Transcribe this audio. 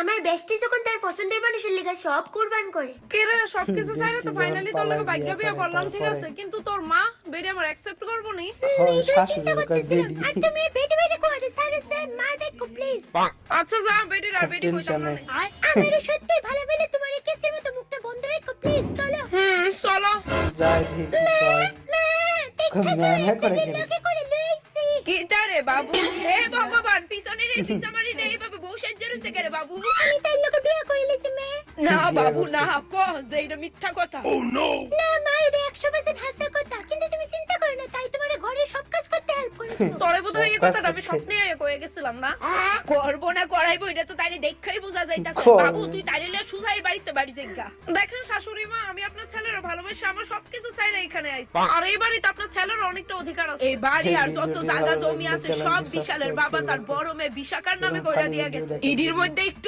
আমার বেস্টি যখন তার পছন্দের মানুষের লেগে সব কুরবান করে। কে রে সবকিছু চাইলে তো ফাইনালি তোর লগে ভাগ্য বিয়া করলাম, ঠিক তারপরে? আছে, কিন্তু তোর মা বেডি আমার অ্যাকসেপ্ট করবো নি। হয় চিন্তা শাশুড়ি করতেছিলাম, বেডি আর তুমি বেডি বেডি করে সারছে মা দেখো প্লিজ। আচ্ছা যা বেডি আর বেডি কইতাম না। আমার সত্যি ভালো বলে তোমার এই কেসের মতো মুখটা বন্ধ রেখো প্লিজ। চলো চলো। যায় দেখি যায় দেখো ম্যামে করে গেল লোকে করে লইছি। কিটা রে বাবু, হে ভগবান, পিছনে রে পিছামারি রে এইভাবে বউ সাজ্জা রইছে কে রে বাবু? আমি তাই লোকে বিয়ে করে লইছি মে। না বাবু না, কহ যে এটা মিথ্যা কথা। না মা এটা 100% হাসা কথা, কিন্তু তুমি চিন্তা করো না, তাই তোমার ঘরে সব কাজ করতে হেল্প করছো। তোরে বোধহয় এই কথাটা আমি স্বপ্নে আইয়া কয়ে গেছিলাম না। করবো না করাইবো এটা তো তাইলে দেখাই বোঝা যাইতাছে। করবো। বাবু তুই তাইলে সুজাই বাড়িতে বাড়ি যাইগা। দেখেন শাশুড়ি মা, আমি আপনার ছেলের ভালোবাসি, আমার সবকিছু চাইলে এখানে আইছি। আর এই বাড়িতে আপনার ছেলের অনেকটা অধিকার আছে। এই বাড়ি আর যত জায়গা জমি আছে সব বিশালের বাবা তার বড় মেয়ে বিশাখার নামে কইরা দিয়া গেছে। ইডির মধ্যে একটু